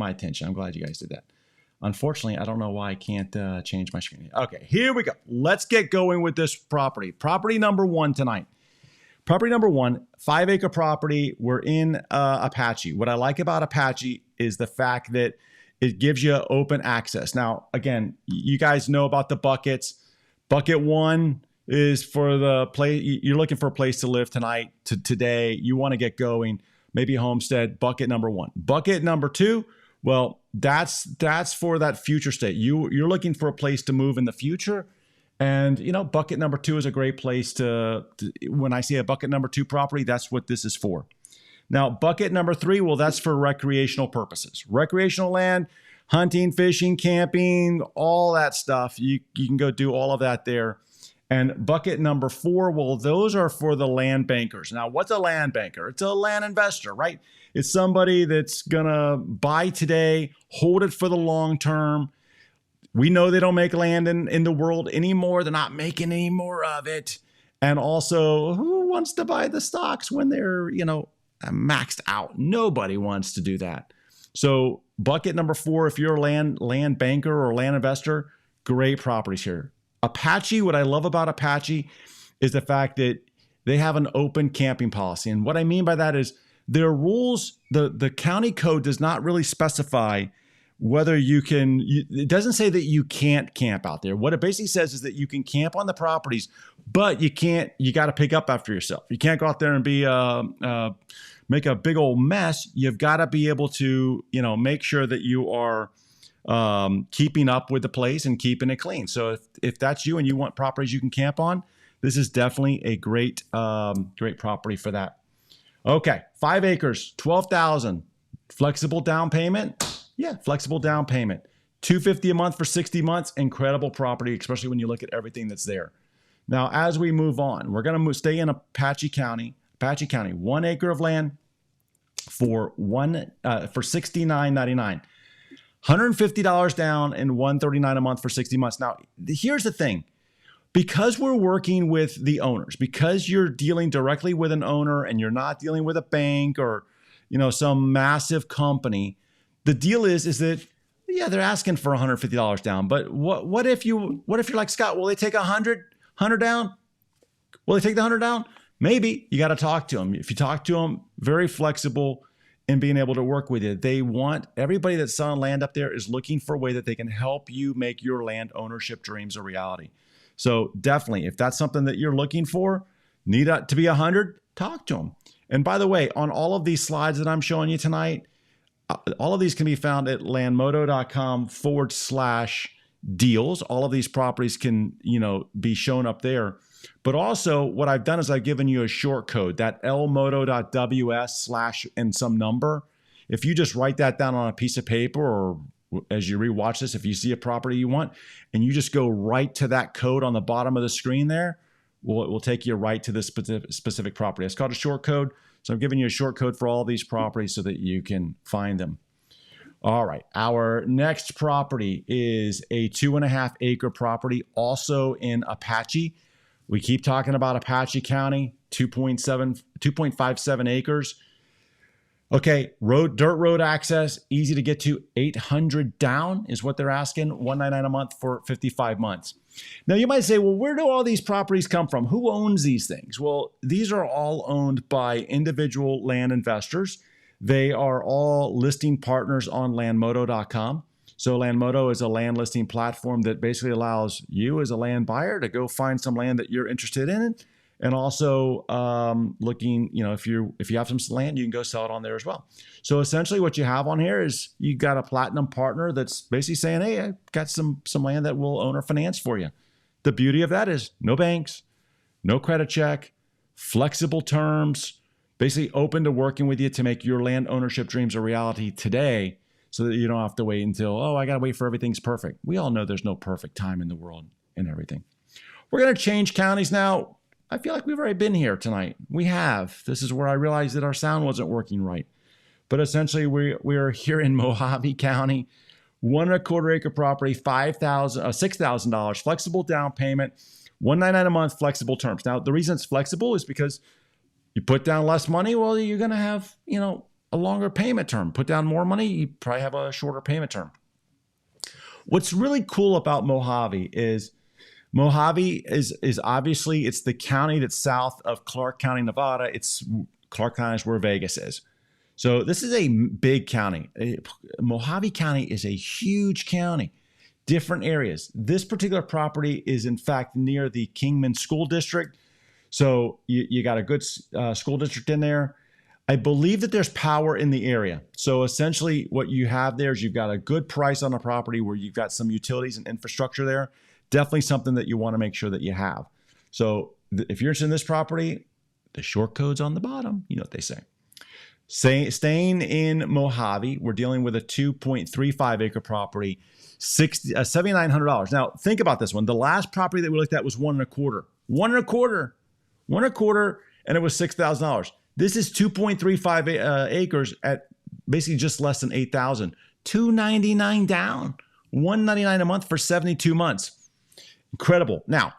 my attention. I'm glad you guys did that. Unfortunately, I don't know why I can't change my screen. Okay, here we go. Let's get going with this property. Property number one tonight. Property number one, 5-acre property. We're in Apache. What I like about Apache is the fact that it gives you open access. Now, again, you guys know about the buckets. Bucket one is for the place. You're looking for a place to live tonight, today. You want to get going, maybe a homestead. Bucket number one. Bucket number two, well, that's for that future state. You're looking for a place to move in the future. And, you know, bucket number two is a great place to when I see a bucket number two property, that's what this is for. Now, bucket number three, well, that's for recreational purposes. Recreational land, hunting, fishing, camping, all that stuff. You can go do all of that there. And bucket number four, well, those are for the land bankers. Now, what's a land banker? It's a land investor, right? It's somebody that's going to buy today, hold it for the long term. We know they don't make land in the world anymore. They're not making any more of it. And also, who wants to buy the stocks when they're, you know, maxed out? Nobody wants to do that. So bucket number four, if you're a land banker or land investor, great properties here. Apache, what I love about Apache is the fact that they have an open camping policy. And what I mean by that is their rules, the county code does not really specify whether you can, it doesn't say that you can't camp out there. What it basically says is that you can camp on the properties, but you got to pick up after yourself. You can't go out there and make a big old mess. You've got to be able to, you know, make sure that you are keeping up with the place and keeping it clean. So if that's you and you want properties you can camp on, this is definitely a great property for that. Okay, 5 acres, 12,000, flexible down payment. Yeah, flexible down payment. $250 a month for 60 months. Incredible property, especially when you look at everything that's there. Now, as we move on, we're going to stay in Apache County. Apache County, 1 acre of land for $69.99. $150 down and $139 a month for 60 months. Now, here's the thing. Because we're working with the owners, because you're dealing directly with an owner and you're not dealing with a bank or, you know, some massive company, the deal is that, yeah, they're asking for $150 down. But what if you're like, Scott, will they take $100 down? Will they take the $100 down? Maybe. You got to talk to them. If you talk to them, very flexible in being able to work with you. They want, everybody that's selling land up there is looking for a way that they can help you make your land ownership dreams a reality. So definitely, if that's something that you're looking for, need to be 100, talk to them. And by the way, on all of these slides that I'm showing you tonight, all of these can be found at landmodo.com/deals. All of these properties can, you know, be shown up there. But also what I've done is I've given you a short code, that lmodo.ws/ and some number. If you just write that down on a piece of paper, or as you rewatch this, if you see a property you want and you just go right to that code on the bottom of the screen there, well, it will take you right to this specific property. It's called a short code. So I'm giving you a short code for all these properties so that you can find them. All right. Our next property is a 2.5 acre property, also in Apache. We keep talking about Apache County, 2.57 acres. Okay, dirt road access, easy to get to. 800 down is what they're asking. $199 a month for 55 months. Now you might say, well, where do all these properties come from? Who owns these things? Well, these are all owned by individual land investors. They are all listing partners on landmodo.com. So Landmodo is a land listing platform that basically allows you as a land buyer to go find some land that you're interested in, and also looking, you know, if you have some land, you can go sell it on there as well. So essentially what you have on here is you got a platinum partner that's basically saying, hey, I got some land that will own or finance for you. The beauty of that is no banks, no credit check, flexible terms, basically open to working with you to make your land ownership dreams a reality today, so that you don't have to wait until, oh, I got to wait for everything's perfect. We all know there's no perfect time in the world and everything. We're going to change counties now. I feel like we've already been here tonight. We have. This is where I realized that our sound wasn't working right. But essentially, we are here in Mohave County, 1.25 acre property, $6,000, flexible down payment, $199 a month, flexible terms. Now, the reason it's flexible is because you put down less money, well, you're going to have, you know, a longer payment term. Put down more money, you probably have a shorter payment term. What's really cool about Mohave is obviously it's the county that's south of Clark County, Nevada. Clark County is where Vegas is. So this is a big county. Mohave County is a huge county, different areas. This particular property is in fact near the Kingman School District. So you got a good school district in there. I believe that there's power in the area. So essentially what you have there is you've got a good price on a property where you've got some utilities and infrastructure there. Definitely something that you want to make sure that you have. So if you're interested in this property, the short code's on the bottom. You know what they say. Staying in Mohave, we're dealing with a 2.35 acre property, $7,900. Now think about this one. The last property that we looked at was 1.25, and it was $6,000. This is 2.35 acres at basically just less than $8,000. $299 down, $199 a month for 72 months. Incredible. Now,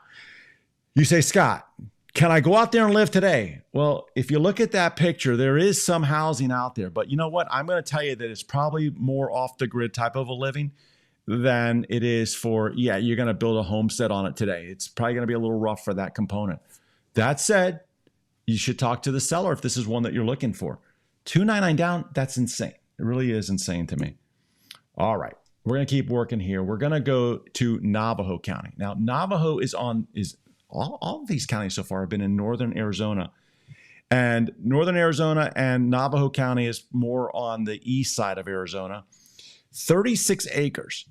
you say, Scott, can I go out there and live today? Well, if you look at that picture, there is some housing out there. But you know what? I'm going to tell you that it's probably more off the grid type of a living than it is for, you're going to build a homestead on it today. It's probably going to be a little rough for that component. That said, you should talk to the seller if this is one that you're looking for. $299 down, that's insane. It really is insane to me. All right, we're going to keep working here. We're going to go to Navajo County. Now, Navajo is all of these counties so far have been in northern Arizona. And northern Arizona and Navajo County is more on the east side of Arizona. 36 acres,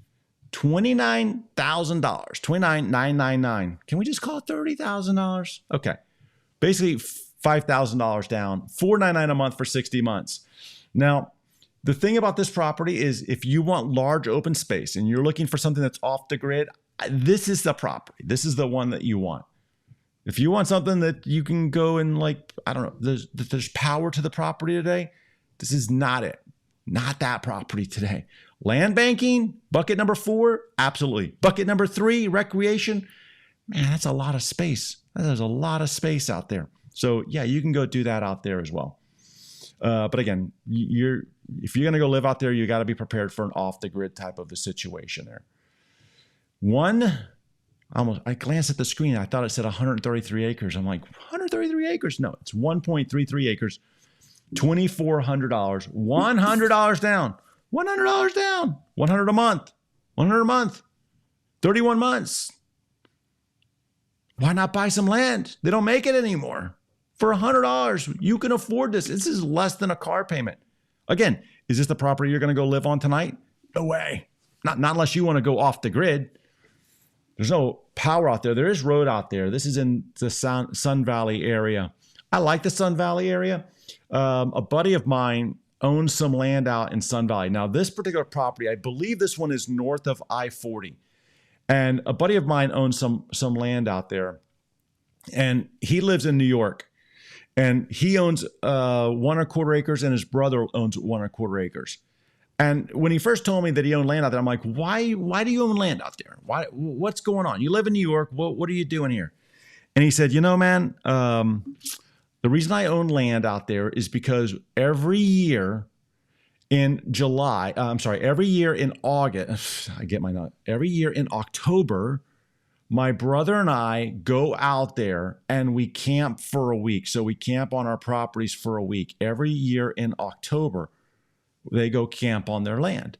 $29,000, $29,999. Can we just call it $30,000? Okay. Basically $5,000 down, $499 a month for 60 months. Now, the thing about this property is if you want large open space and you're looking for something that's off the grid, this is the property. This is the one that you want. If you want something that you can go and there's power to the property today, this is not it. Not that property today. Land banking, bucket number 4, absolutely. Bucket number 3, recreation. Man, that's a lot of space. There's a lot of space out there. So yeah, you can go do that out there as well. But again, if you're going to go live out there, you got to be prepared for an off the grid type of a situation there. I glanced at the screen. I thought it said 133 acres. I'm like, 133 acres? No, it's 1.33 acres, $2,400, $100 down, $100 down, $100 a month, $100 a month, 31 months. Why not buy some land? They don't make it anymore. For $100, you can afford this. This is less than a car payment. Again, is this the property you're going to go live on tonight? No way. Not unless you want to go off the grid. There's no power out there. There is road out there. This is in the Sun Valley area. I like the Sun Valley area. A buddy of mine owns some land out in Sun Valley. Now, this particular property, I believe this one is north of I-40. And a buddy of mine owns some land out there. And he lives in New York. And he owns 1.25 acres, and his brother owns 1.25 acres. And when he first told me that he owned land out there, I'm like, why do you own land out there? What's going on? You live in New York. What are you doing here? And he said, man, the reason I own land out there is because every year in August, every year in October, my brother and I go out there and we camp for a week. So we camp on our properties for a week. Every year in October, they go camp on their land.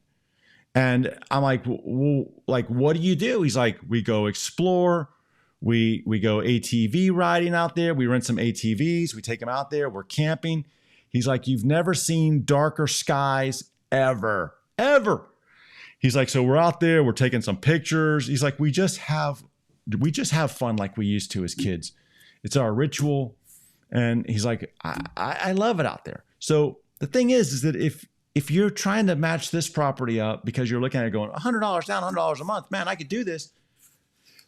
And I'm like, well, what do you do? He's like, we go explore. We go ATV riding out there. We rent some ATVs. We take them out there. We're camping. He's like, you've never seen darker skies ever. He's like, so we're out there. We're taking some pictures. He's like, we just have fun like we used to as kids. It's our ritual. And he's like, I love it out there. So the thing is that if you're trying to match this property up because you're looking at it going $100 down, $100 a month, man, I could do this.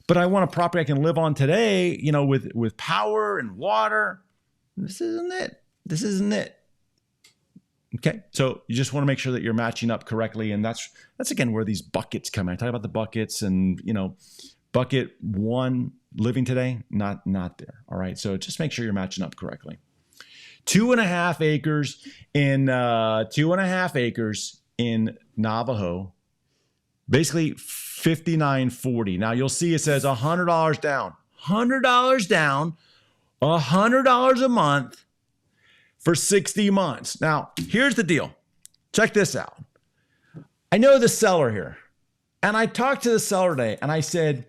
But I want a property I can live on today, with power and water. This isn't it. Okay. So you just want to make sure that you're matching up correctly. And that's again, where these buckets come in. I talk about the buckets and, bucket 1 living today, not there. All right. So just make sure you're matching up correctly. 2.5 acres in 2.5 acres in Navajo, basically 5940. Now you'll see it says $100 down, $100 down, $100 a month for 60 months. Now here's the deal. Check this out. I know the seller here, and I talked to the seller today, and I said,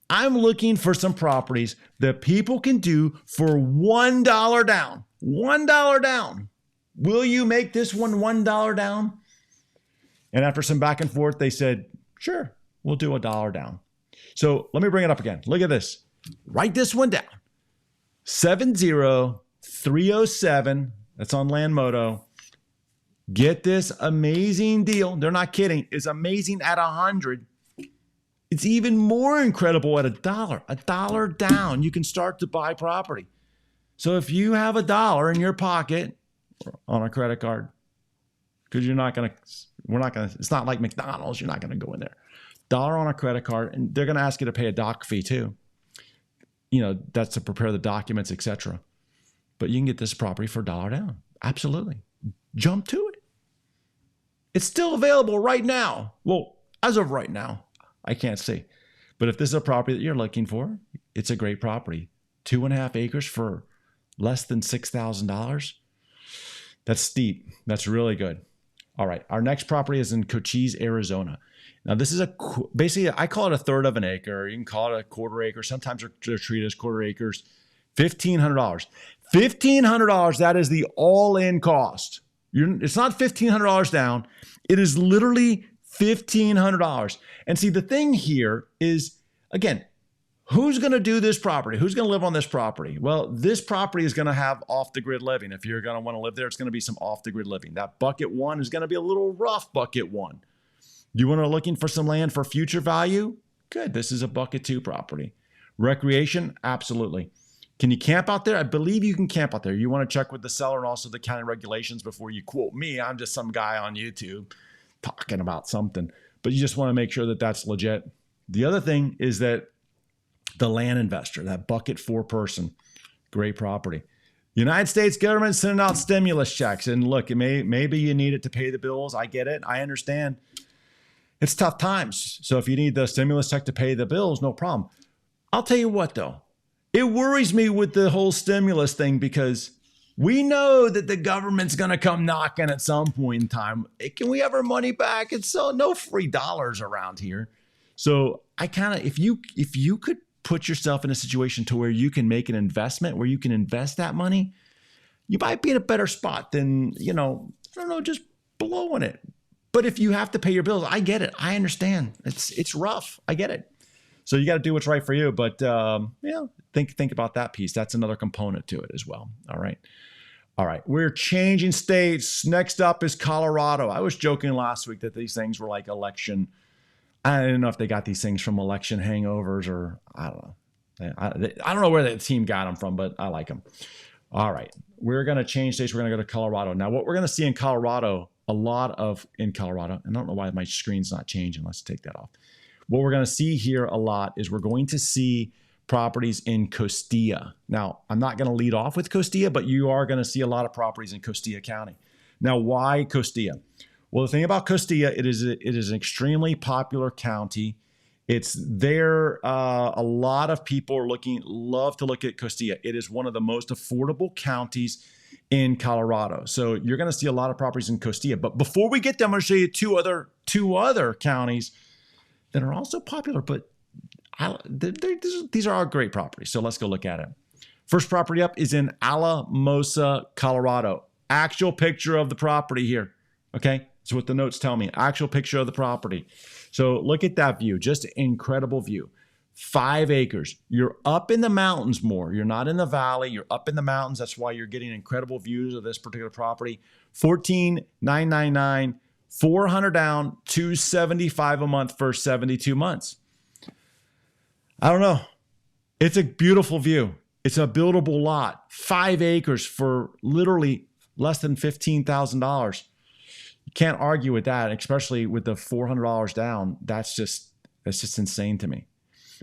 I'm looking for some properties that people can do for $1 down. $1 down. Will you make this one $1 down? And after some back and forth, they said, sure, we'll do $1 down. So let me bring it up again. Look at this. Write this one down. 70307. That's on Landmodo. Get this amazing deal. They're not kidding. It's amazing at 100. It's even more incredible at $1. $1 down, you can start to buy property. So if you have $1 in your pocket on a credit card, because we're not going to, it's not like McDonald's, you're not going to go in there. $1 on a credit card, and they're going to ask you to pay a doc fee too. You know, that's to prepare the documents, etc. But you can get this property for $1 down. Absolutely. Jump to it. It's still available right now. Well, as of right now, I can't say. But if this is a property that you're looking for, it's a great property. 2.5 acres for less than $6,000. That's steep. That's really good. All right. Our next property is in Cochise, Arizona. Now, this is basically, I call it 1/3 of an acre. You can call it a 1/4 acre. Sometimes they're treated as 1/4 acres. $1,500. $1,500, that is the all-in cost. It's not $1,500 down. It is literally $1,500. And see, the thing here is, again, who's going to do this property? Who's going to live on this property? Well, this property is going to have off-the-grid living. If you're going to want to live there, it's going to be some off-the-grid living. That bucket one is going to be a little rough bucket one. You want to looking for some land for future value? Good. This is a bucket two property. Recreation? Absolutely. Can you camp out there? I believe you can camp out there. You want to check with the seller and also the county regulations before you quote me. I'm just some guy on YouTube talking about something, but you just want to make sure that that's legit. The other thing is that the land investor, that bucket four person, great property. United States government sending out stimulus checks. And look, maybe you need it to pay the bills. I get it. I understand. It's tough times. So if you need the stimulus check to pay the bills, no problem. I'll tell you what, though. It worries me with the whole stimulus thing because we know that the government's going to come knocking at some point in time. Hey, can we have our money back? It's no free dollars around here. So I kind of, if you could put yourself in a situation to where you can make an investment, where you can invest that money, you might be in a better spot than, I don't know, just blowing it. But if you have to pay your bills, I get it. I understand. It's rough. I get it. So you got to do what's right for you. But think about that piece. That's another component to it as well. All right. We're changing states. Next up is Colorado. I was joking last week that these things were like election. I don't know if they got these things from election hangovers or I don't know. I don't know where the team got them from, but I like them. All right. We're going to change states. We're going to go to Colorado. Now, what we're going to see in Colorado, and I don't know why my screen's not changing. Let's take that off. What we're going to see here a lot is we're going to see properties in Costilla. Now, I'm not going to lead off with Costilla, but you are going to see a lot of properties in Costilla County. Now, why Costilla? Well, the thing about Costilla, it is an extremely popular county. It's there. A lot of people love to look at Costilla. It is one of the most affordable counties in Colorado. So you're going to see a lot of properties in Costilla. But before we get there, I'm going to show you two other counties that are also popular, but these are all great properties. So let's go look at it. First property up is in Alamosa, Colorado. Actual picture of the property here. Okay, that's what the notes tell me. Actual picture of the property. So look at that view. Just an incredible view. 5 acres. You're up in the mountains more. You're not in the valley. You're up in the mountains. That's why you're getting incredible views of this particular property. $14,999. 400 down, $275 a month for 72 months. I don't know. It's a beautiful view. It's a buildable lot. 5 acres for literally less than $15,000. You can't argue with that, especially with the $400 down. That's just insane to me.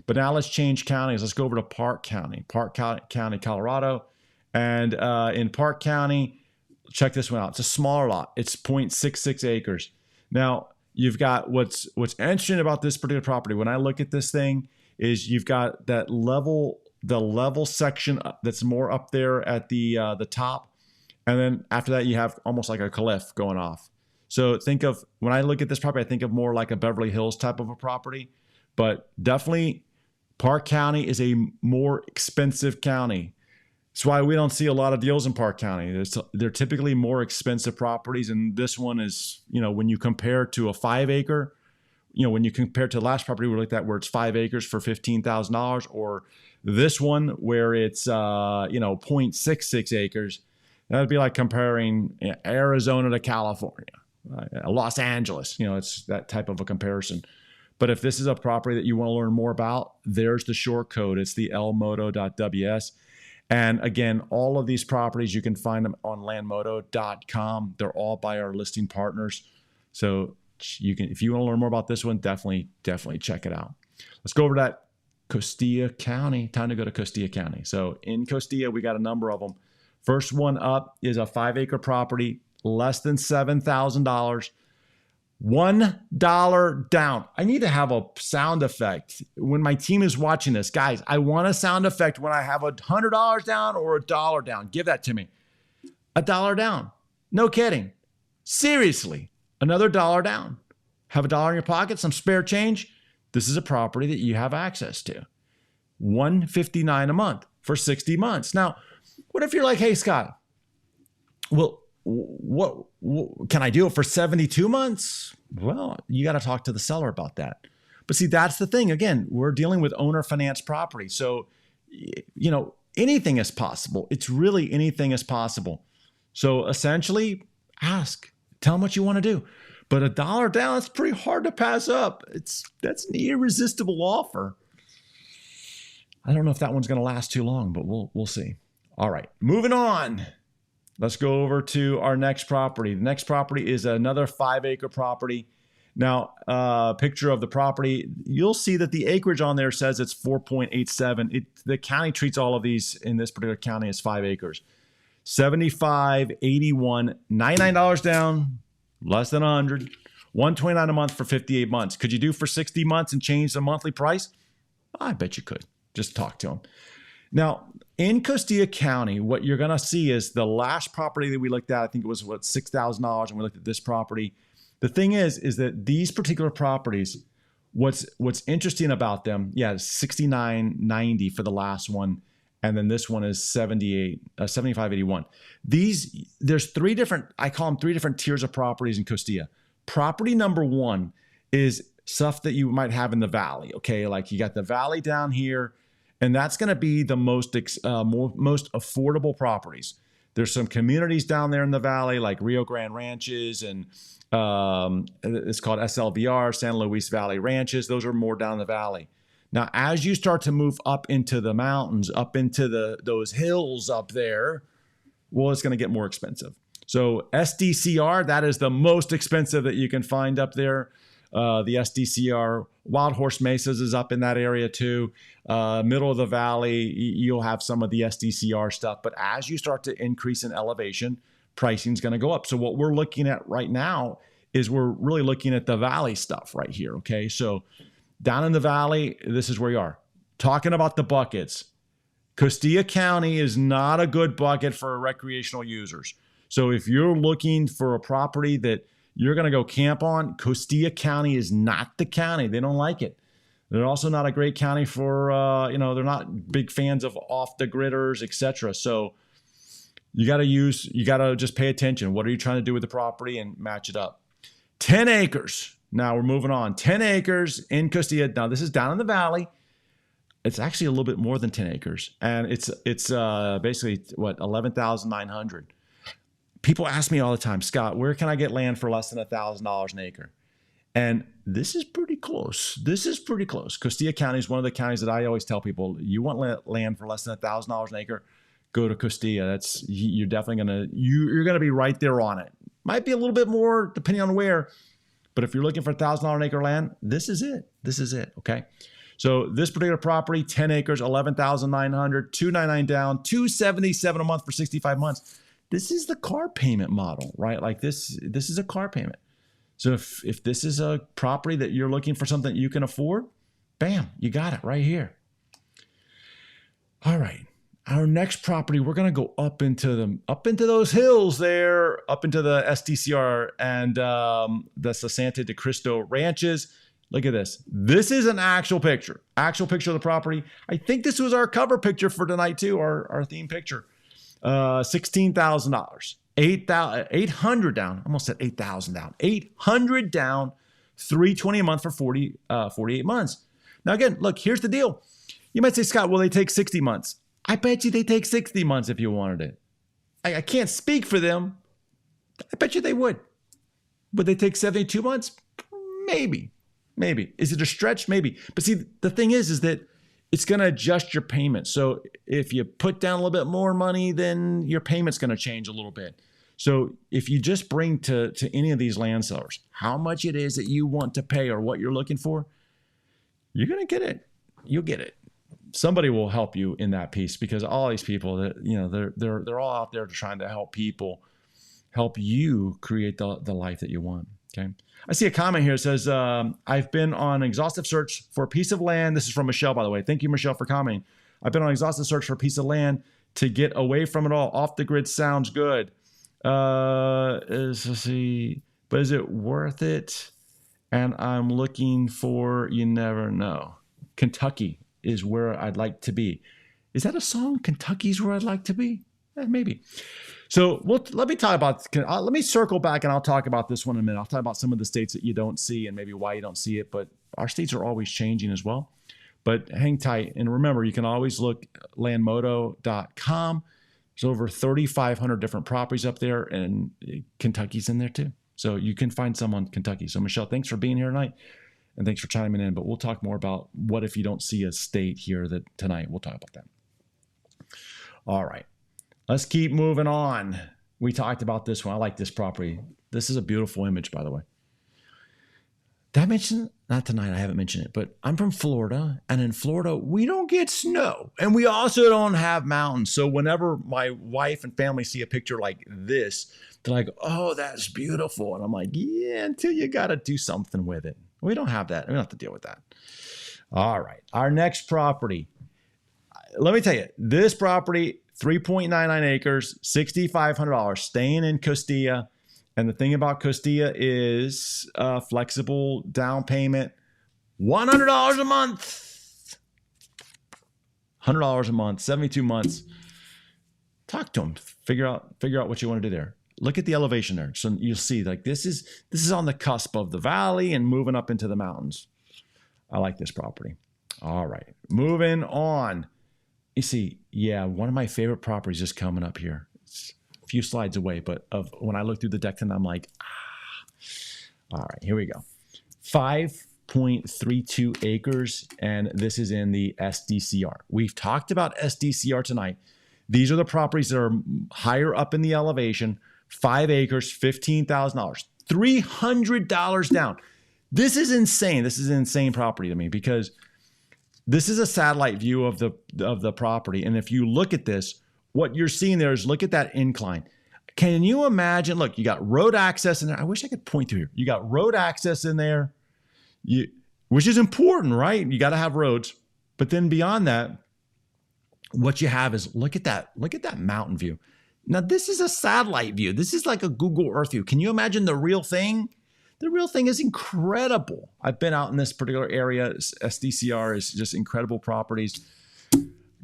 But now let's change counties. Let's go over to Park County, County, Colorado. And in Park County, check this one out. It's a smaller lot. It's 0.66 acres. Now, you've got what's interesting about this particular property. When I look at this thing, is you've got that level, the level section that's more up there at the top, and then after that you have almost like a cliff going off. So think of, when I look at this property, I think of more like a Beverly Hills type of a property, but definitely Park County is a more expensive county. That's why we don't see a lot of deals in Park County. They're typically more expensive properties. And this one is, when you compare to a 5 acre, when you compare to the last property we looked at where it's 5 acres for $15,000, or this one where it's, 0.66 acres, that would be like comparing Arizona to California, Los Angeles, it's that type of a comparison. But if this is a property that you want to learn more about, there's the short code. It's the lmoto.ws. And again, all of these properties, you can find them on landmoto.com. They're all by our listing partners. So you can, if you want to learn more about this one, definitely check it out. Let's go over to that Costilla County. Time to go to Costilla County. So in Costilla, we got a number of them. First one up is a 5 acre property, less than $7,000. $1 down. I need to have a sound effect when my team is watching this. Guys, I want a sound effect when I have $100 down or $1 down. Give that to me. $1 down. No kidding. Seriously. Another $1 down. Have $1 in your pocket, some spare change. This is a property that you have access to. $159 a month for 60 months. Now, what if you're like, hey, Scott, well, what can I do it for 72 months? Well, you got to talk to the seller about that. But see, that's the thing. Again, we're dealing with owner finance property. So, anything is possible. It's really anything is possible. So essentially ask, tell them what you want to do. But $1 down, it's pretty hard to pass up. That's an irresistible offer. I don't know if that one's going to last too long, but we'll see. All right, moving on. Let's go over to our next property. The next property is another 5 acre property. Now, picture of the property, you'll see that the acreage on there says it's 4.87. The county treats all of these in this particular county as 5 acres. 75, 81, $99 down, less than 100, $129 a month for 58 months. Could you do for 60 months and change the monthly price? I bet you could. Just talk to them. Now, in Costilla County, what you're going to see is the last property that we looked at, I think it was, $6,000, and we looked at this property. The thing is that these particular properties, what's interesting about them, $69.90 for the last one, and then this one is $75.81. There's three different, I call them 3 different tiers of properties in Costilla. Property number 1 is stuff that you might have in the valley, okay? Like you got the valley down here, and that's going to be the most affordable properties. There's some communities down there in the valley, like Rio Grande Ranches, and it's called SLVR, San Luis Valley Ranches. Those are more down the valley. Now, as you start to move up into the mountains, up into those hills up there, well, it's going to get more expensive. So SDCR, that is the most expensive that you can find up there. The SDCR, Wild Horse Mesas is up in that area too. Middle of the valley, you'll have some of the SDCR stuff. But as you start to increase in elevation, pricing is going to go up. So what we're looking at right now is we're really looking at the valley stuff right here. Okay, so down in the valley, this is where you are. Talking about the buckets, Costilla County is not a good bucket for recreational users. So if you're looking for a property that you're going to go camp on, Costilla County is not the county. They don't like it. They're also not a great county for, they're not big fans of off the gridders, etc. So you got to just pay attention. What are you trying to do with the property and match it up? 10 acres. Now we're moving on. 10 acres in Costilla. Now this is down in the valley. It's actually a little bit more than 10 acres. And it's basically, 11,900. People ask me all the time, Scott, where can I get land for less than $1,000 an acre? And this is pretty close. Costilla County is one of the counties that I always tell people, you want land for less than $1,000 an acre, go to Costilla. You're definitely you're gonna be right there on it. Might be a little bit more depending on where, but if you're looking for $1,000 an acre land, this is it. Okay. So this particular property, 10 acres, 11,900, 299 down, 277 a month for 65 months. This is the car payment model, right? Like this is a car payment. So if this is a property that you're looking for something that you can afford, bam, you got it right here. All right. Our next property, we're going to go up into those hills there, up into the SDCR and the Santa de Cristo ranches. Look at this. This is an actual picture of the property. I think this was our cover picture for tonight too, our theme picture. $16,000, 800 down. Almost said 8,000 down. 800 down, 320 a month for 48 months. Now again, look, here's the deal. You might say, Scott, will they take 60 months? I bet you they take 60 months if you wanted it. I can't speak for them. I bet you they would. Would they take 72 months? Maybe. Is it a stretch? Maybe. But see, the thing is that it's going to adjust your payment. So if you put down a little bit more money, then your payment's going to change a little bit. So if you just bring to any of these land sellers how much it is that you want to pay or what you're looking for, you're going to get it. You'll get it. Somebody will help you in that piece, because all these people that, they're all out there trying to help people, help you create the life that you want. Okay. I see a comment here that says, I've been on an exhaustive search for a piece of land. This is from Michelle, by the way. Thank you, Michelle, for commenting. I've been on an exhaustive search for a piece of land to get away from it all. Off the grid sounds good. Let's see, but is it worth it? And I'm looking for, you never know. Kentucky is where I'd like to be. Is that a song? Kentucky's where I'd like to be? Maybe. So let me talk about, let me circle back and I'll talk about this one in a minute. I'll talk about some of the states that you don't see and maybe why you don't see it, but our states are always changing as well. But hang tight. And remember, you can always look landmodo.com. There's over 3,500 different properties up there, and Kentucky's in there too. So you can find some on Kentucky. So Michelle, thanks for being here tonight. And thanks for chiming in, but we'll talk more about what if you don't see a state here tonight. We'll talk about that. All right, let's keep moving on. We talked about this one. I like this property. This is a beautiful image, by the way. Did I mention it? Not tonight, I haven't mentioned it, but I'm from Florida, and in Florida, we don't get snow, and we also don't have mountains. So whenever my wife and family see a picture like this, they're like, oh, that's beautiful. And I'm like, yeah, until you got to do something with it. We don't have that. We don't have to deal with that. All right. Our next property. Let me tell you, this property, 3.99 acres, $6,500, staying in Costilla. And the thing about Costilla is flexible down payment, $100 a month. $100 a month, 72 months. Talk to them. Figure out what you want to do there. Look at the elevation there. So you'll see, like, this is on the cusp of the valley and moving up into the mountains. I like this property. All right, moving on. You see, yeah, one of my favorite properties is coming up here. It's a few slides away, but when I look through the deck, and I'm like, All right, here we go. 5.32 acres, and this is in the SDCR. We've talked about SDCR tonight. These are the properties that are higher up in the elevation. 5 acres, $15,000, $300 down. This is insane. This is an insane property to me, because this is a satellite view of the property. And if you look at this, what you're seeing there is, look at that incline. Can you imagine? Look, you got road access in there. I wish I could point to here. You got road access in there, which is important, right? You got to have roads. But then beyond that, what you have is, look at that mountain view. Now, this is a satellite view. This is like a Google Earth view. Can you imagine the real thing? The real thing is incredible. I've been out in this particular area. SDCR is just incredible properties.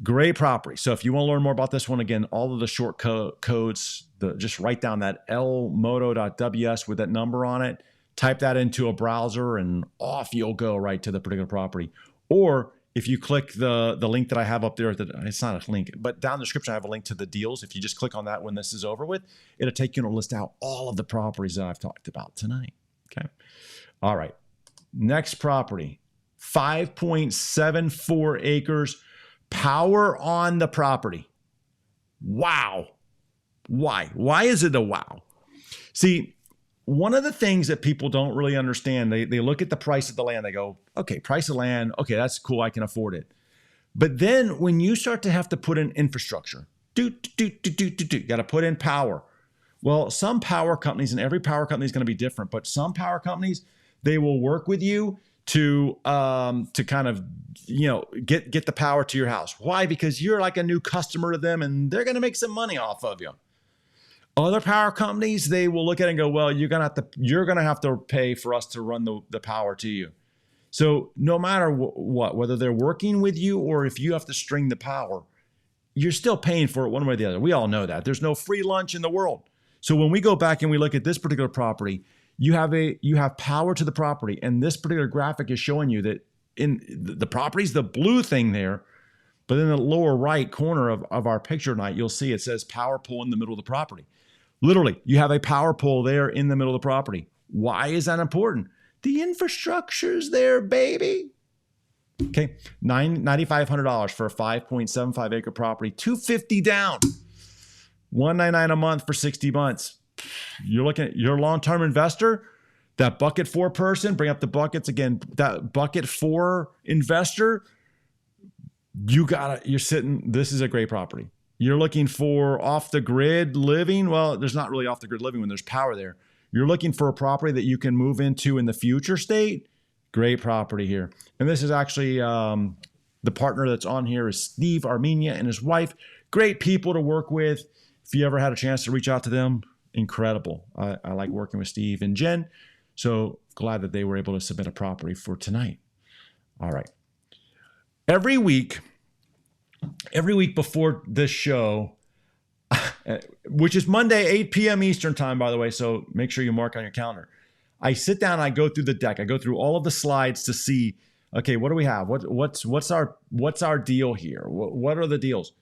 Great property. So if you want to learn more about this one, again, all of the short codes, just write down that lmodo.ws with that number on it. Type that into a browser and off you'll go right to the particular property. Or if you click the link that I have up there, it's not a link, but down in the description, I have a link to the deals. If you just click on that when this is over with, it'll take you to list out all of the properties that I've talked about tonight. Okay. All right. Next property, 5.74 acres, power on the property. Wow. Why? Why is it a wow? See, one of the things that people don't really understand, they look at the price of the land. They go, okay, price of land. Okay, that's cool. I can afford it. But then when you start to have to put in infrastructure, you got to put in power. Well, some power companies, and every power company is going to be different, but some power companies, they will work with you to kind of, get the power to your house. Why? Because you're like a new customer to them and they're going to make some money off of you. Other power companies, they will look at it and go, well, you're going to have to pay for us to run the power to you. So no matter what, whether they're working with you or if you have to string the power, you're still paying for it one way or the other. We all know that. There's no free lunch in the world. So when we go back and we look at this particular property, you have power to the property. And this particular graphic is showing you that in the property's the blue thing there, but in the lower right corner of our picture tonight, you'll see it says power pole in the middle of the property. Literally, you have a power pole there in the middle of the property. Why is that important? The infrastructure's there, baby. Okay, $9,500 for a 5.75 acre property, $250 down, $199 a month for 60 months. You're looking at your long-term investor, that bucket 4 person, bring up the buckets again, that bucket 4 investor, you're sitting, this is a great property. You're looking for off the grid living. Well, there's not really off the grid living when there's power there. You're looking for a property that you can move into in the future state. Great property here. And this is actually the partner that's on here is Steve Armenia and his wife. Great people to work with. If you ever had a chance to reach out to them, incredible. I like working with Steve and Jen. So glad that they were able to submit a property for tonight. All right. Every week before this show, which is Monday, 8 p.m. Eastern time, by the way, so make sure you mark on your calendar. I sit down and I go through the deck. I go through all of the slides to see, okay, what do we have? What's our deal here? What are the deals?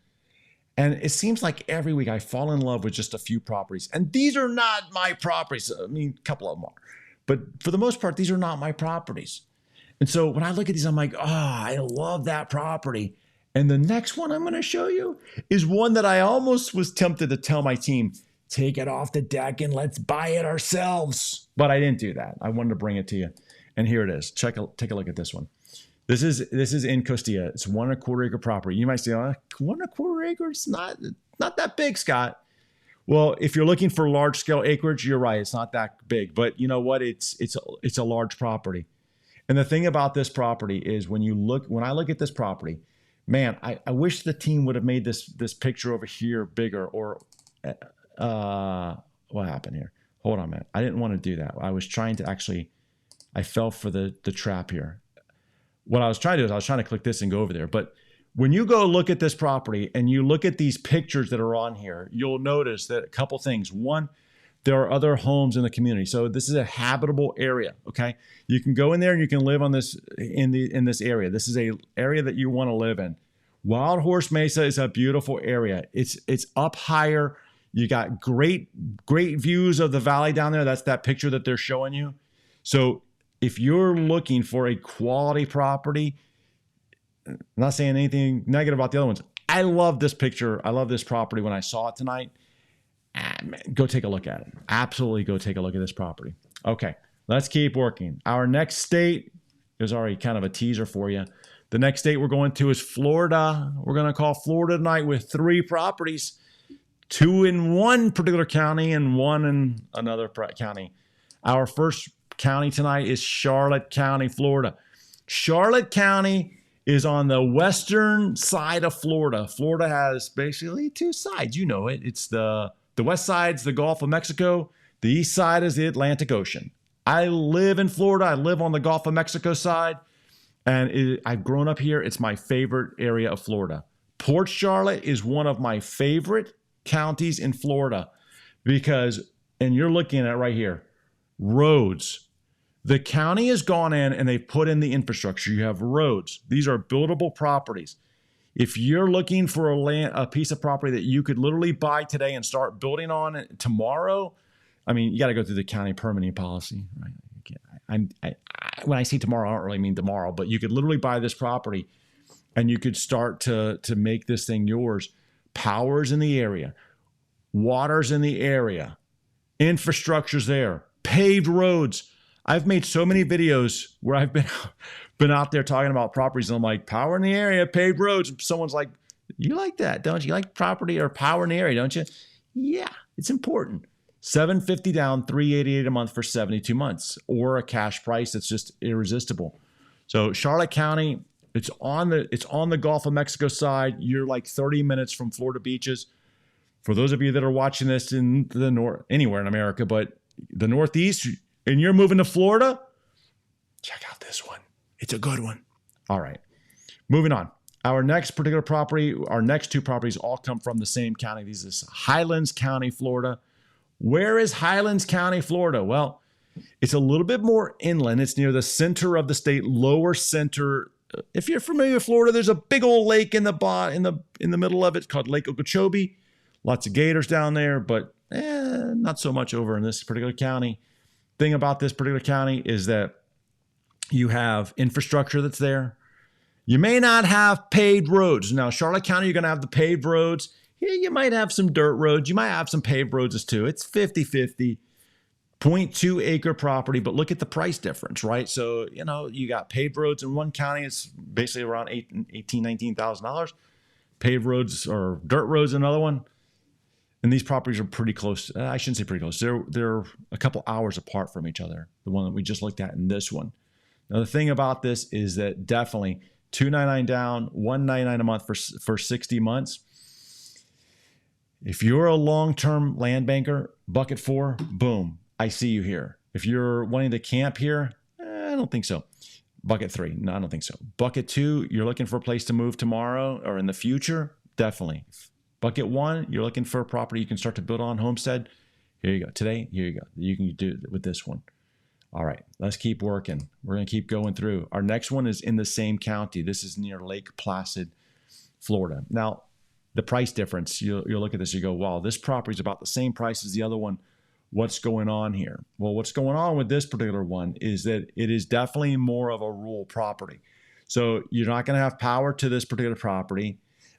And it seems like every week I fall in love with just a few properties. And these are not my properties. I mean, a couple of them are. But for the most part, these are not my properties. And so when I look at these, I'm like, I love that property. And the next one I'm going to show you is one that I almost was tempted to tell my team, take it off the deck and let's buy it ourselves. But I didn't do that. I wanted to bring it to you. And here it is. Take a look at this one. This is in Costilla. It's 1.25 acre property. You might say, 1.25 acres? Not that big, Scott. Well, if you're looking for large scale acreage, you're right. It's not that big. But you know what? It's a large property. And the thing about this property is when I look at this property, man, I wish the team would have made this picture over here bigger. Or what happened here? Hold on a minute. I didn't want to do that. I was trying to I fell for the trap here. What I was trying to do is I was trying to click this and go over there. But when you go look at this property and you look at these pictures that are on here, you'll notice that a couple things. One, there are other homes in the community. So this is a habitable area, okay? You can go in there and you can live on this in this area. This is a area that you want to live in. Wild Horse Mesa is a beautiful area. It's up higher. You got great views of the valley down there. That's that picture that they're showing you. So if you're looking for a quality property, I'm not saying anything negative about the other ones. I love this picture. I love this property when I saw it tonight. Go take a look at it. Absolutely go take a look at this property. Okay, let's keep working. Our next state is already kind of a teaser for you. The next state we're going to is Florida. We're going to call Florida tonight with 3 properties, 2 in one particular county and 1 in another county. Our first county tonight is Charlotte County, Florida. Charlotte County is on the western side of Florida. Florida has basically 2 sides. You know it. It's the west side's the Gulf of Mexico. The east side is the Atlantic Ocean. I live in Florida. I live on the Gulf of Mexico side. And I've grown up here. It's my favorite area of Florida. Port Charlotte is one of my favorite counties in Florida because, and you're looking at it right here, roads. The county has gone in and they've put in the infrastructure. You have roads. These are buildable properties. If you're looking for a piece of property that you could literally buy today and start building on it tomorrow, I mean, you got to go through the county permitting policy, right? When I say tomorrow, I don't really mean tomorrow, but you could literally buy this property and you could start to make this thing yours. Power's in the area, water's in the area, infrastructure's there, paved roads. I've made so many videos where I've been out there talking about properties, and I'm like, power in the area, paved roads. And someone's like, you like that, don't you? You like property or power in the area, don't you? Yeah, it's important. $750 down, $388 a month for 72 months, or a cash price that's just irresistible. So Charlotte County, it's on the Gulf of Mexico side. You're like 30 minutes from Florida beaches. For those of you that are watching this in the north, anywhere in America, but the Northeast, and you're moving to Florida, check out this one. It's a good one. All right, moving on. Our next particular property, our next two properties all come from the same county. This is Highlands County, Florida. Where is Highlands County, Florida? Well, it's a little bit more inland. It's near the center of the state, lower center. If you're familiar with Florida, there's a big old lake in the middle of it called Lake Okeechobee. Lots of gators down there, but not so much over in this particular county. Thing about this particular county is that you have infrastructure that's there. You may not have paved roads. Now, Charlotte County, you're going to have the paved roads. Here, you might have some dirt roads. You might have some paved roads too. It's 50-50, 0.2 acre property, but look at the price difference, right? So, you got paved roads in one county. It's basically around $18,000, $19,000. Paved roads or dirt roads in another one. And these properties are pretty close. I shouldn't say pretty close. They're a couple hours apart from each other. The one that we just looked at in this one. Now, the thing about this is that definitely $299 down, $199 a month for 60 months. If you're a long-term land banker, bucket 4, boom, I see you here. If you're wanting to camp here, I don't think so. Bucket 3, no, I don't think so. Bucket 2, you're looking for a place to move tomorrow or in the future, definitely. Bucket 1, you're looking for a property you can start to build on, homestead. Here you go. Today, here you go. You can do it with this one. All right, let's keep working. We're going to keep going through. Our next one is in the same county. This is near Lake Placid, Florida. Now, the price difference, you'll look at this, you go, wow, this property is about the same price as the other one. What's going on here? Well, what's going on with this particular one is that it is definitely more of a rural property. So you're not going to have power to this particular property.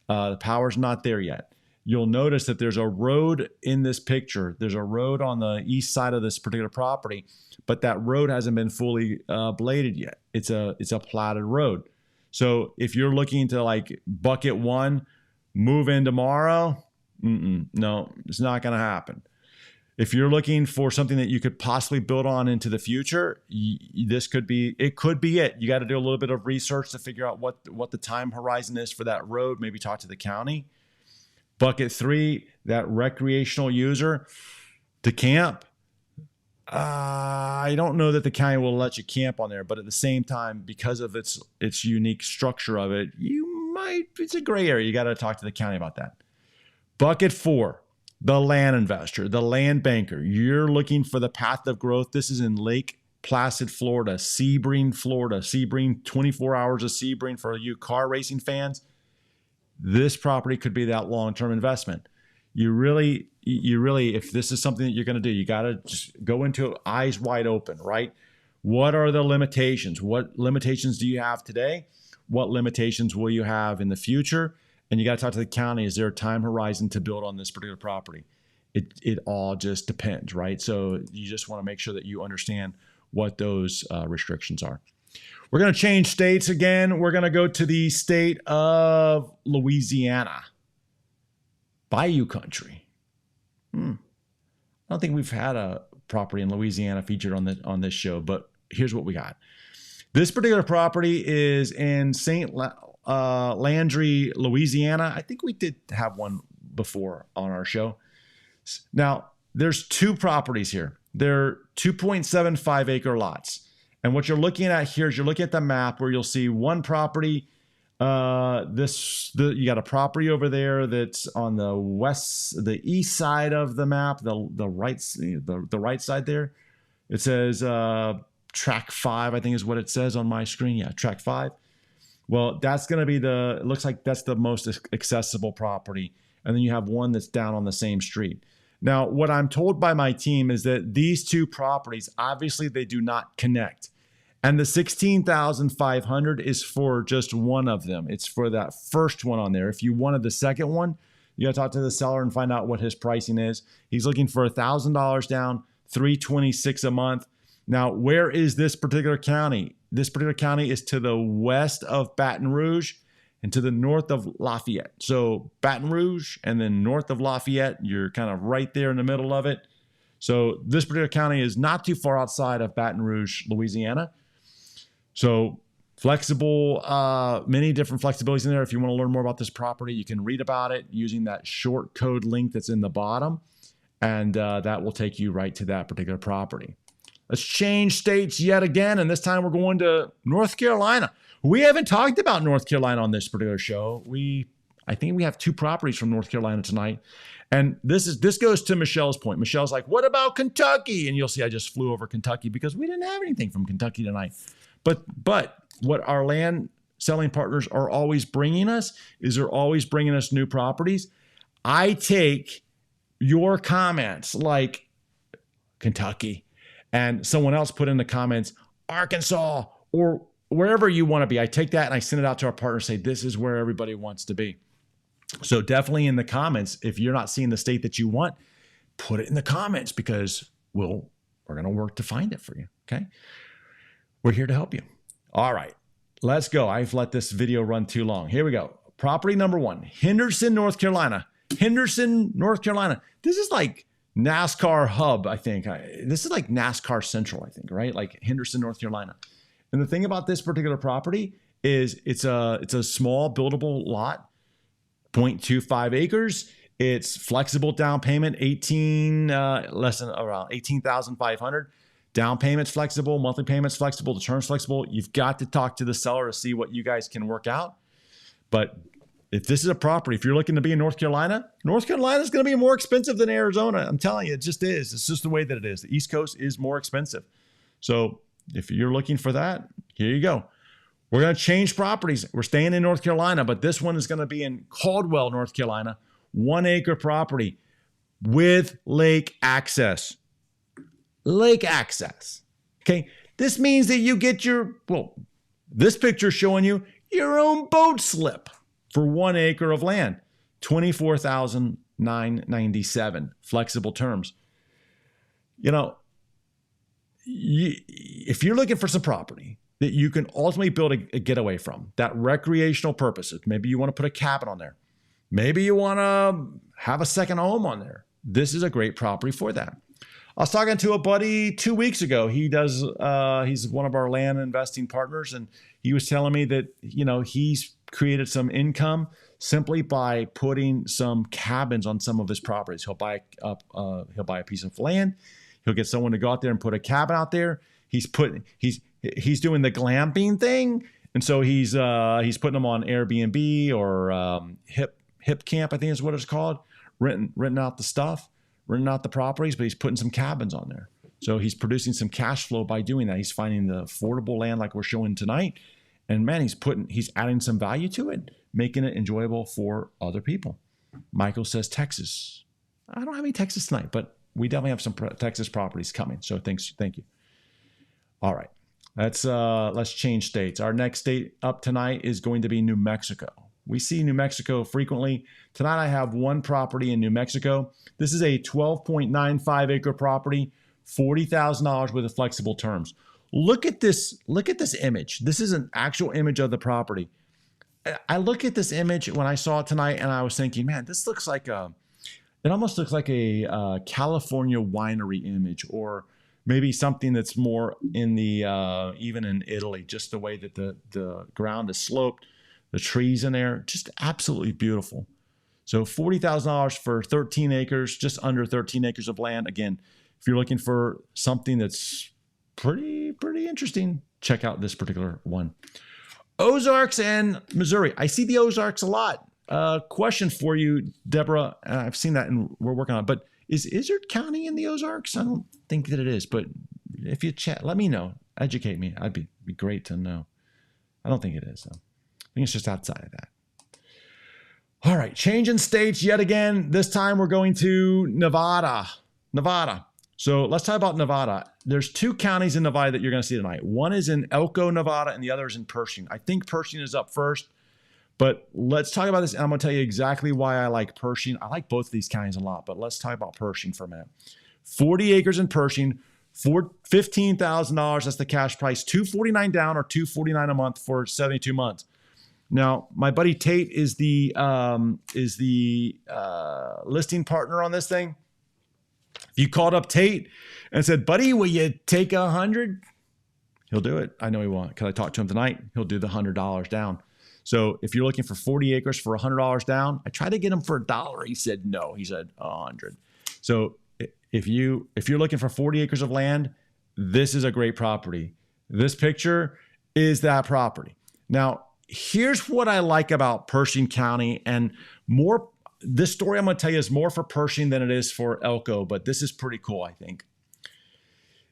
The power's not there yet. You'll notice that there's a road in this picture. There's a road on the east side of this particular property, but that road hasn't been fully bladed yet. It's a platted road. So if you're looking to like bucket 1, move in tomorrow, no, it's not going to happen. If you're looking for something that you could possibly build on into the future, it could be it. You got to do a little bit of research to figure out what the time horizon is for that road. Maybe talk to the county. Bucket 3, that recreational user to camp. I don't know that the county will let you camp on there, but at the same time, because of its unique structure of it, it's a gray area. You got to talk to the county about that. Bucket 4, the land investor, the land banker. You're looking for the path of growth. This is in Lake Placid, Florida, Sebring, Florida. Sebring, 24 hours of Sebring for you car racing fans. This property could be that long-term investment. You really, if this is something that you're going to do, you got to just go into it eyes wide open, right? What are the limitations? What limitations do you have today? What limitations will you have in the future? And you got to talk to the county. Is there a time horizon to build on this particular property? It all just depends, right? So you just want to make sure that you understand what those restrictions are. We're going to change states again. We're going to go to the state of Louisiana. Bayou country. I don't think we've had a property in Louisiana featured on this show, but here's what we got. This particular property is in St. Landry, Louisiana. I think we did have one before on our show. Now, there's two properties here. They're 2.75 acre lots. And what you're looking at here is you're looking at the map where you'll see one property. You got a property over there that's on the east side of the map, the right side there. It says track 5, I think is what it says on my screen. Yeah, track 5. Well, that's going to be it looks like that's the most accessible property. And then you have one that's down on the same street. Now, what I'm told by my team is that these two properties, obviously they do not connect. And the $16,500 is for just one of them. It's for that first one on there. If you wanted the second one, you got to talk to the seller and find out what his pricing is. He's looking for $1,000 down, $326 a month. Now, where is this particular county? This particular county is to the west of Baton Rouge and to the north of Lafayette. So Baton Rouge and then north of Lafayette, you're kind of right there in the middle of it. So this particular county is not too far outside of Baton Rouge, Louisiana. So flexible, many different flexibilities in there. If you want to learn more about this property, you can read about it using that short code link that's in the bottom, and that will take you right to that particular property. Let's change states yet again, and this time we're going to North Carolina. We haven't talked about North Carolina on this particular show. I think we have 2 properties from North Carolina tonight, and this goes to Michelle's point. Michelle's like, "What about Kentucky?" And you'll see I just flew over Kentucky because we didn't have anything from Kentucky tonight. But what our land selling partners are always bringing us is they're always bringing us new properties. I take your comments like Kentucky, and someone else put in the comments Arkansas or wherever you want to be. I take that and I send it out to our partners, say this is where everybody wants to be. So definitely in the comments, if you're not seeing the state that you want, put it in the comments because we're going to work to find it for you. Okay. We're here to help you. All right, let's go. I've let this video run too long. Here we go. Property number 1, Henderson, North Carolina. Henderson, North Carolina. This is like NASCAR hub, I think. This is like NASCAR Central, I think, right? Like Henderson, North Carolina. And the thing about this particular property is it's a small buildable lot, 0.25 acres. It's flexible down payment, less than around $18,500. Down payment's flexible, monthly payment's flexible, the term's flexible. You've got to talk to the seller to see what you guys can work out. But if this is a property, if you're looking to be in North Carolina is going to be more expensive than Arizona. I'm telling you, it just is. It's just the way that it is. The East Coast is more expensive. So if you're looking for that, here you go. We're going to change properties. We're staying in North Carolina, but this one is going to be in Caldwell, North Carolina, 1 acre property with lake access. Lake access. Okay. This means that you get this picture showing you your own boat slip for 1 acre of land, $24,997, flexible terms. You know, if you're looking for some property that you can ultimately build a getaway from, that recreational purposes, maybe you want to put a cabin on there. Maybe you want to have a second home on there. This is a great property for that. I was talking to a buddy 2 weeks ago. He's one of our land investing partners, and he was telling me that, he's created some income simply by putting some cabins on some of his properties. He'll buy a piece of land. He'll get someone to go out there and put a cabin out there. He's doing the glamping thing, and so he's putting them on Airbnb or Hip Camp, I think is what it's called. Renting out the stuff. Renting out the properties, but he's putting some cabins on there. So he's producing some cash flow by doing that. He's finding the affordable land like we're showing tonight. And man, he's adding some value to it, making it enjoyable for other people. Michael says Texas. I don't have any Texas tonight, but we definitely have some Texas properties coming. So thank you. All right, let's change states. Our next state up tonight is going to be New Mexico. We see New Mexico frequently. Tonight I have 1 property in New Mexico. This is a 12.95 acre property, $40,000 with the flexible terms. Look at this image. This is an actual image of the property. I look at this image when I saw it tonight and I was thinking, man, this looks like it almost looks like a California winery image, or maybe something that's more in the even in Italy, just the way that the ground is sloped. The trees in there, just absolutely beautiful. So $40,000 for 13 acres, just under 13 acres of land. Again, if you're looking for something that's pretty interesting, check out this particular one. Ozarks and Missouri. I see the Ozarks a lot. Question for you, Deborah. I've seen that and we're working on it. But is Izard County in the Ozarks? I don't think that it is. But if you chat, let me know. Educate me. I'd be great to know. I don't think it is, though. I think it's just outside of that. All right, changing states yet again. This time we're going to Nevada. So let's talk about Nevada. There's 2 counties in Nevada that you're going to see tonight. One is in Elko, Nevada, and the other is in Pershing. I think Pershing is up first, but let's talk about this. And I'm going to tell you exactly why I like Pershing. I like both of these counties a lot, but let's talk about Pershing for a minute. 40 acres in Pershing for $15,000. That's the cash price. $249 down or $249 a month for 72 months. Now, my buddy Tate is the listing partner on this thing. If you called up Tate and said, buddy, will you take 100? He'll do it. I know he won't because I talked to him tonight. He'll do the $100 down. So if you're looking for 40 acres for $100 down, I tried to get him for $1. He said no. He said 100. So if you're looking for 40 acres of land, this is a great property. This picture is that property. Now, here's what I like about Pershing County, and more. This story I'm going to tell you is more for Pershing than it is for Elko, but this is pretty cool, I think.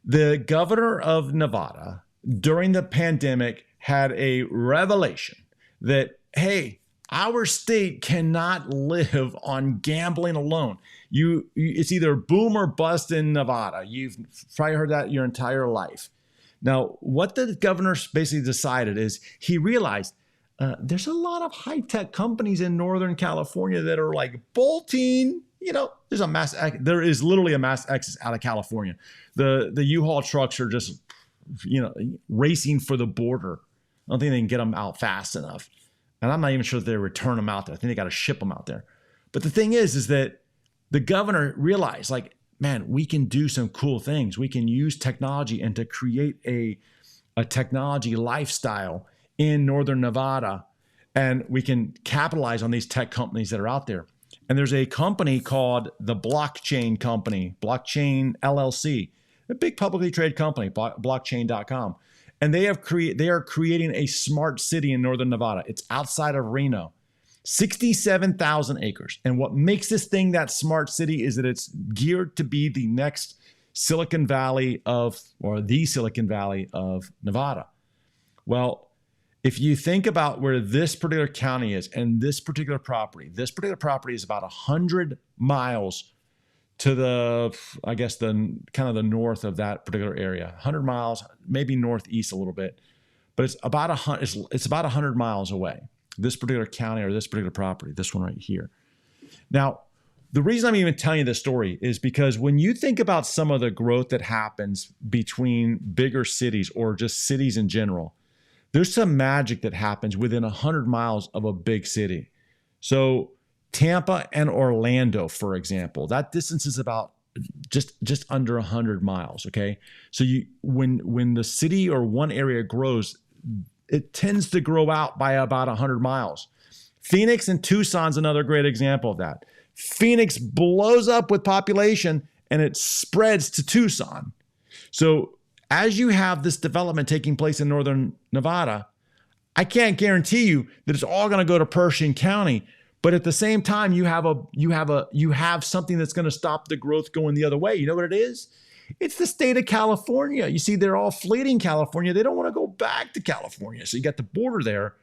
The governor of Nevada during the pandemic had a revelation that, hey, our state cannot live on gambling alone. It's either boom or bust in Nevada. You've probably heard that your entire life. Now, what the governor basically decided is he realized there's a lot of high-tech companies in Northern California that are like bolting. There is literally a mass exodus out of California. The U-Haul trucks are just, racing for the border. I don't think they can get them out fast enough. And I'm not even sure if they return them out there. I think they got to ship them out there. But the thing is that the governor realized, like, man, we can do some cool things. We can use technology and to create a technology lifestyle in Northern Nevada, and we can capitalize on these tech companies that are out there. And there's a company called the Blockchain Company, Blockchain LLC, a big publicly traded company, blockchain.com. And they are creating a smart city in Northern Nevada. It's outside of Reno, 67,000 acres. And what makes this thing that smart city is that it's geared to be the next Silicon Valley the Silicon Valley of Nevada. Well, if you think about where this particular county is and this particular property is about 100 miles to the kind of the north of that particular area. 100 miles, maybe northeast a little bit, but it's about 100 miles away. This particular county or this particular property, this one right here. Now, the reason I'm even telling you this story is because when you think about some of the growth that happens between bigger cities or just cities in general, there's some magic that happens within 100 miles of a big city. So Tampa and Orlando, for example, that distance is about just under 100 miles, okay? So when the city or one area grows, it tends to grow out by about 100 miles. Phoenix and Tucson's another great example of that. Phoenix blows up with population and it spreads to Tucson. So as you have this development taking place in Northern Nevada, I can't guarantee you that it's all going to go to Pershing County, but at the same time, you have something that's going to stop the growth going the other way. You know what it is? It's the state of California. You see, they're all fleeing California. They don't want to go back to California. So you got the border there.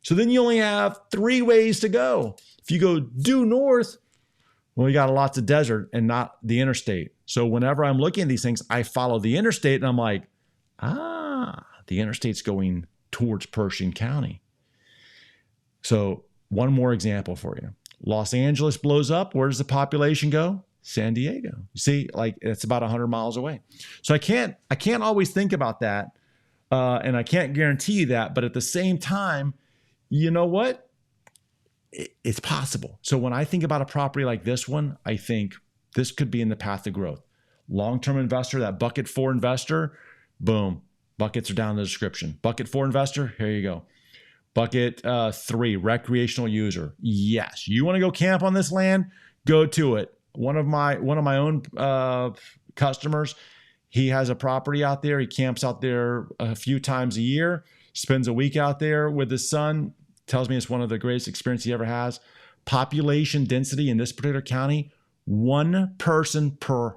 So then you only have 3 ways to go. If you go due north, well, you got lots of desert and not the interstate. So whenever I'm looking at these things, I follow the interstate and I'm like, the interstate's going towards Pershing County. So one more example for you. Los Angeles blows up. Where does the population go? San Diego. You see, like it's about 100 miles away. So I can't always think about that. And I can't guarantee you that. But at the same time, you know what? It's possible. So when I think about a property like this one, I think this could be in the path of growth. Long-term investor, that bucket 4 investor, boom. Buckets are down in the description. Bucket 4 investor, here you go. Bucket 3, recreational user. Yes, you want to go camp on this land? Go to it. One of my own customers, he has a property out there. He camps out there a few times a year, spends a week out there with his son. Tells me it's one of the greatest experiences he ever has. Population density in this particular county, one person per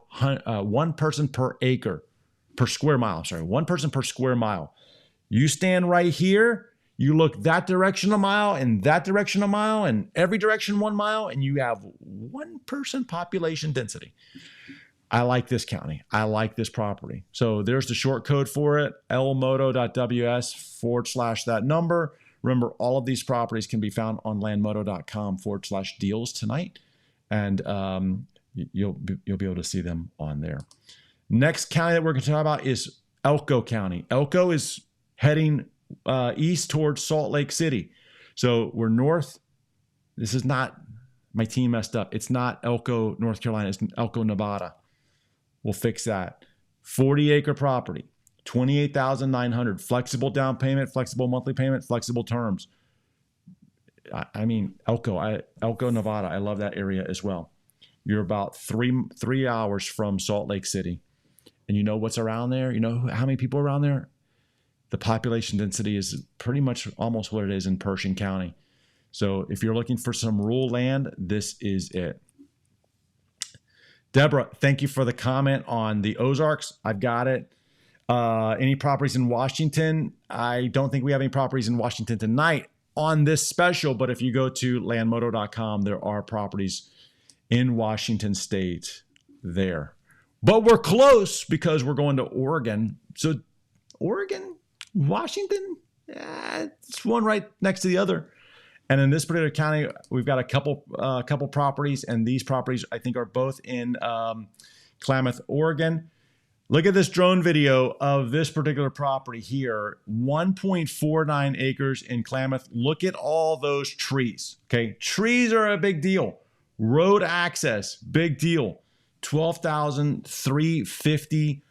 acre, per square mile. Sorry, one person per square mile. You stand right here, you look that direction a mile and that direction a mile and every direction 1 mile, and you have one person population density. I like this county. I like this property. So there's the short code for it, lmoto.ws / that number. Remember, all of these properties can be found on landmoto.com / deals tonight. And you'll be able to see them on there. Next county that we're going to talk about is Elko County. Elko is heading east towards Salt Lake City. So we're north. This is not, my team messed up. It's not Elko, North Carolina. It's Elko, Nevada. We'll fix that. 40-acre property, $28,900. Flexible down payment, flexible monthly payment, flexible terms. I mean, Elko, Nevada. I love that area as well. You're about three hours from Salt Lake City. And you know what's around there? You know how many people are around there? The population density is pretty much almost what it is in Pershing County. So if you're looking for some rural land, this is it. Deborah, thank you for the comment on the Ozarks. I've got it. Any properties in Washington? I don't think we have any properties in Washington tonight on this special, but if you go to landmoto.com, there are properties in Washington State there. But we're close because we're going to Oregon. So Oregon, Washington, it's one right next to the other. And in this particular county, we've got a couple properties, and these properties I think are both in Klamath, Oregon. Look at this drone video of this particular property here, 1.49 acres in Klamath. Look at all those trees. Okay, trees are a big deal. Road access, big deal. $12,350,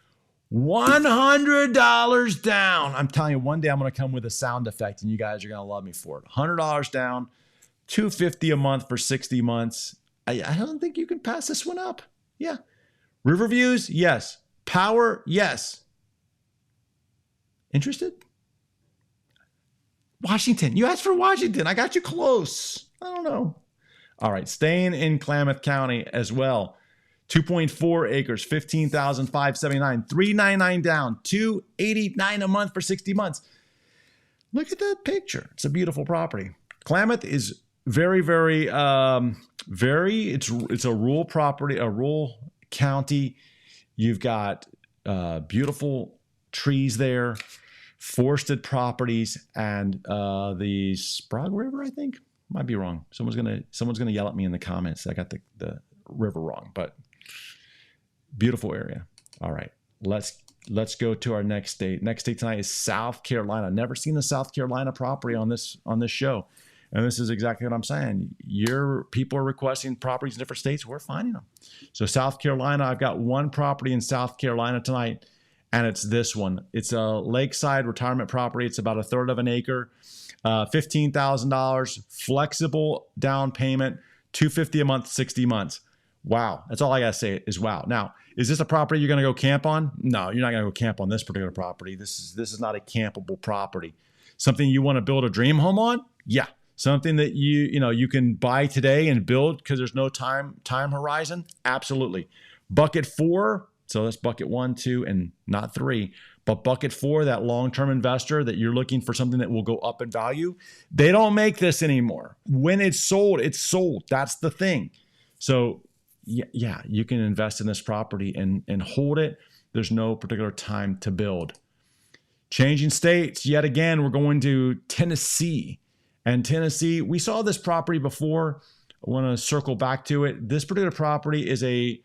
$100 down. I'm telling you, one day I'm going to come with a sound effect and you guys are going to love me for it. $100 down, $250 a month for 60 months. I don't think you can pass this one up. Yeah. River views, yes. Power, yes. Interested? Washington. You asked for Washington. I got you close. I don't know. All right. Staying in Klamath County as well. 2.4 acres, $15,579, $399 down, $289 a month for 60 months. Look at that picture. It's a beautiful property. Klamath is very, it's a rural property, a rural county. You've got beautiful trees there, forested properties, and the Sprague River, I think. Might be wrong. Someone's gonna yell at me in the comments. I got the river wrong, but beautiful area. All right, let's go to our next state. Next state tonight is South Carolina. Never seen a South Carolina property on this show, and this is exactly what I'm saying. Your people are requesting properties in different states. We're finding them. So South Carolina, I've got one property in South Carolina tonight, and it's this one. It's a lakeside retirement property. It's about 1/3 of an acre, $15,000, flexible down payment, $250 a month, 60 months. Wow. That's all I got to say is wow. Now, is this a property you're going to go camp on? No, you're not going to go camp on this particular property. This is not a campable property. Something you want to build a dream home on? Yeah. Something that you can buy today and build because there's no time horizon? Absolutely. Bucket 4, so that's bucket 1, 2, and not 3. But bucket 4, that long-term investor that you're looking for something that will go up in value, they don't make this anymore. When it's sold, it's sold. That's the thing. So yeah, you can invest in this property and hold it. There's no particular time to build. Changing states, yet again, we're going to Tennessee. And Tennessee, we saw this property before. I want to circle back to it. This particular property is a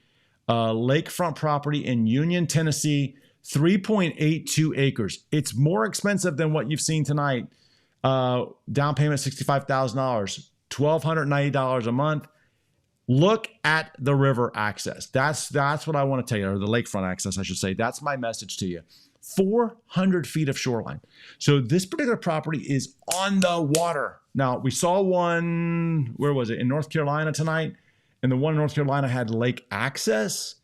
lakefront property in Union, Tennessee, 3.82 acres. It's more expensive than what you've seen tonight. Down payment, $65,000, $1,290 a month. Look at the river access. That's what I want to tell you, or the lakefront access, I should say. That's my message to you. 400 feet of shoreline. So this particular property is on the water. Now, we saw one, where was it? In North Carolina tonight. And the one in North Carolina had lake access.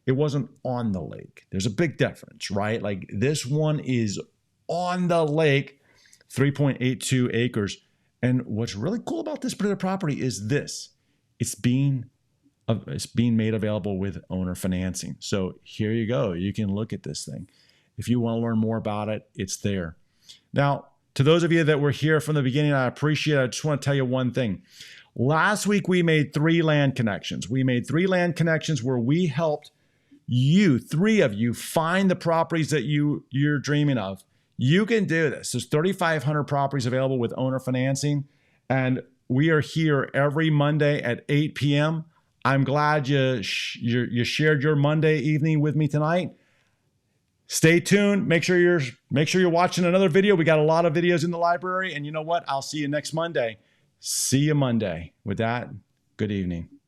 It wasn't on the lake. There's a big difference, right? Like this one is on the lake, 3.82 acres. And what's really cool about this particular property is this. It's being made available with owner financing. So here you go. You can look at this thing. If you want to learn more about it, it's there. Now, to those of you that were here from the beginning, I appreciate it. I just want to tell you one thing. Last week, we made 3 land connections. We made 3 land connections where we helped you, 3 of you, find the properties that you're dreaming of. You can do this. There's 3,500 properties available with owner financing. And we are here every Monday at 8 p.m. I'm glad you shared your Monday evening with me tonight. Stay tuned. Make sure you're watching another video. We got a lot of videos in the library, and you know what? I'll see you next Monday. See you Monday. With that, good evening.